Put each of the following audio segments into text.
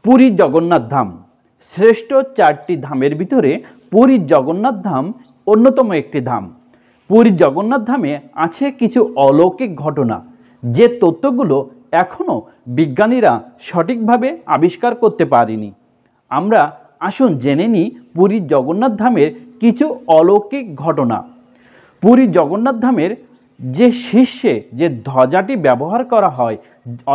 পুরী জগন্নাথ ধাম শ্রেষ্ঠ চারটি ধামের ভিতরে পুরী জগন্নাথ ধাম অন্যতম একটি ধাম। পুরী জগন্নাথ ধামে আছে কিছু অলৌকিক ঘটনা, যে তথ্যগুলো এখনও বিজ্ঞানীরা সঠিকভাবে আবিষ্কার করতে পারেনি। আমরা আসুন জেনে নিই পুরী জগন্নাথ ধামের কিছু অলৌকিক ঘটনা। পুরী জগন্নাথ ধামের যে শীর্ষে যে ধ্বজাটি ব্যবহার করা হয়,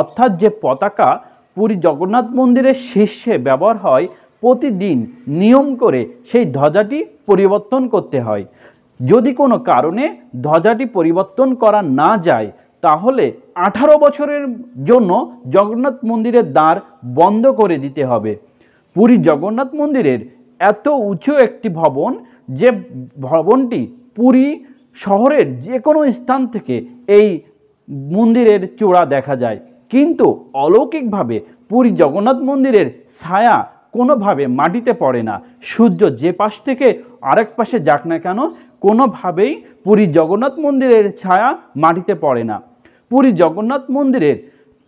অর্থাৎ যে পতাকা পুরী জগন্নাথ মন্দিরের শীর্ষে ব্যবহার হয়, প্রতিদিন নিয়ম করে সেই ধ্বজাটি পরিবর্তন করতে হয়। যদি কোনো কারণে ধ্বজাটি পরিবর্তন করা না যায়, তাহলে 18 বছরের জন্য জগন্নাথ মন্দিরের দ্বার বন্ধ করে দিতে হবে। পুরী জগন্নাথ মন্দিরের এত উঁচু একটি ভবন, যে ভবনটি পুরী শহরের যে কোনো স্থান থেকে এই মন্দিরের চূড়া দেখা যায়। কিন্তু অলৌকিকভাবে পুরী জগন্নাথ মন্দিরের ছায়া কোনোভাবে মাটিতে পড়ে না। সূর্য যে পাশ থেকে আরেক পাশে যাক না কেন, কোনোভাবেই পুরী জগন্নাথ মন্দিরের ছায়া মাটিতে পড়ে না। পুরী জগন্নাথ মন্দিরের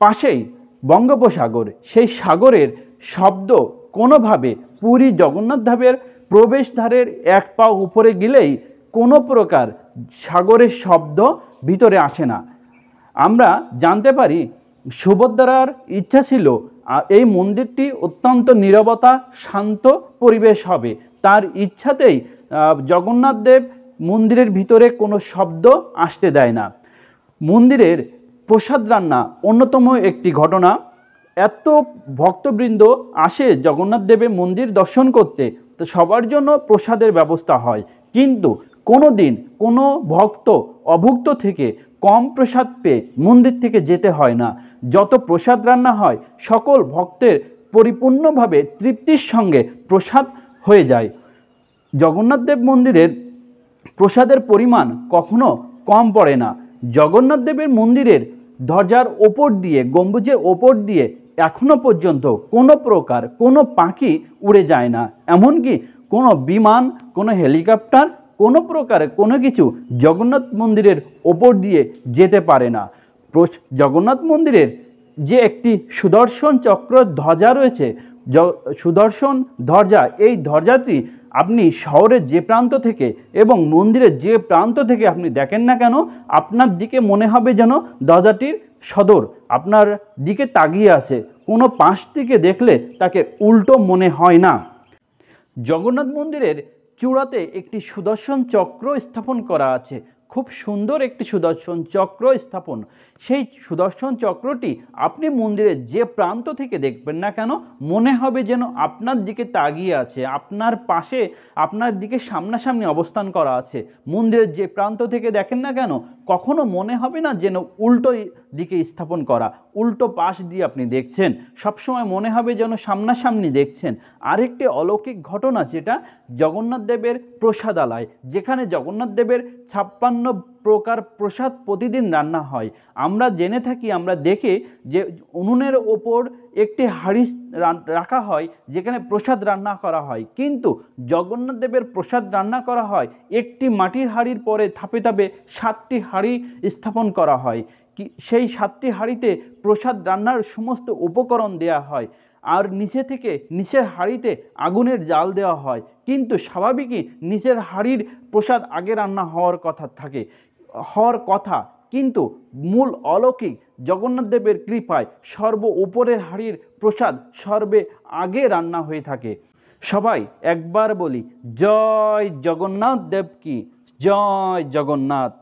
পাশেই বঙ্গোপসাগর, সেই সাগরের শব্দ কোনোভাবে পুরী জগন্নাথ ধামের প্রবেশদ্বারের এক পা উপরে গেলেই কোনো প্রকার সাগরের শব্দ ভিতরে আসে না। আমরা জানতে পারি সুভদ্রার ইচ্ছা ছিল এই মন্দিরটি অত্যন্ত নীরবতা, শান্ত পরিবেশ হবে। তার ইচ্ছাতেই জগন্নাথ দেব মন্দিরের ভিতরে কোনো শব্দ আসতে দেয় না। মন্দিরের প্রসাদ রান্না অন্যতম একটি ঘটনা। এত ভক্তবৃন্দ আসে জগন্নাথ দেবের মন্দির দর্শন করতে, তো সবার জন্য প্রসাদের ব্যবস্থা হয়, কিন্তু কোনো দিন কোনো ভক্ত অভুক্ত থেকে কম প্রসাদ পেয়ে মন্দির থেকে যেতে হয় না। যত প্রসাদ রান্না হয়, সকল ভক্তের পরিপূর্ণভাবে তৃপ্তির সঙ্গে প্রসাদ হয়ে যায়। জগন্নাথ দেব মন্দিরের প্রসাদের পরিমাণ কখনো কম পড়ে না। জগন্নাথ দেবের মন্দিরের ধ্বজার ওপর দিয়ে, গম্বুজের ওপর দিয়ে এখনো পর্যন্ত কোনো প্রকার কোনো পাখি উড়ে যায় না। এমনকি কোনো বিমান, কোনো হেলিকপ্টার, কোনো প্রকারে কোনো কিছু জগন্নাথ মন্দিরের ওপর দিয়ে যেতে পারে না। জগন্নাথ মন্দিরের যে একটি সুদর্শন চক্র ধ্বজা রয়েছে, সুদর্শন ধ্বজা, এই ধ্বজাটি আপনি শহরের যে প্রান্ত থেকে এবং মন্দিরের যে প্রান্ত থেকে আপনি দেখেন না কেন, আপনার দিকে মনে হবে যেন ধ্বজাটির সদর আপনার দিকে তাকিয়ে আছে। কোনো পাশ থেকে দেখলে তাকে উল্টো মনে হয় না। জগন্নাথ মন্দিরের চূড়াতে একটি সুদর্শন চক্র স্থাপন করা আছে, খুব সুন্দর একটি সুদর্শন চক্র স্থাপন। সেই সুদর্শন চক্রটি আপনি মন্দিরের যে প্রান্ত থেকে দেখবেন না কেন, মনে হবে যেন আপনার দিকে তাকিয়ে আছে, আপনার পাশে, আপনার দিকে সামনাসামনি অবস্থান করা আছে। মন্দিরের যে প্রান্ত থেকে দেখেন না কেন, কখনো মনে হবে না যেন উল্টো দিকে স্থাপন করা, উল্টো পাশ দিয়ে আপনি দেখছেন। সবসময় মনে হবে যেন সামনাসামনি দেখছেন। আরেকটি অলৌকিক ঘটনা, যেটা জগন্নাথ দেবের প্রসাদালয়, যেখানে জগন্নাথ দেবের 56 প্রকার প্রসাদ প্রতিদিন রান্না হয়। আমরা জেনে থাকি, আমরা দেখে যে উনুনের ওপর একটি হাঁড়ি রাখা হয়, যেখানে প্রসাদ রান্না করা হয়। কিন্তু জগন্নাথ দেবের প্রসাদ রান্না করা হয় একটি মাটির হাঁড়ির পরে ধাপে ধাপে 7টি হাঁড়ি স্থাপন করা হয়। সেই 7টি হাঁড়িতে প্রসাদ রান্নার সমস্ত উপকরণ দেয়া হয়, আর নিচে থেকে নিচের হাঁড়িতে আগুনের জাল দেওয়া হয়। কিন্তু স্বাভাবিকই নিচের হাঁড়ির প্রসাদ আগে রান্না হওয়ার কথা, কিন্তু মূল অলৌকিক জগন্নাথ দেবের কৃপায় সর্ব উপরের হাঁড়ির প্রসাদ সর্বে আগে রান্না হয়ে থাকে। সবাই একবার বলি, জয় জগন্নাথ দেব কি জয় জগন্নাথ।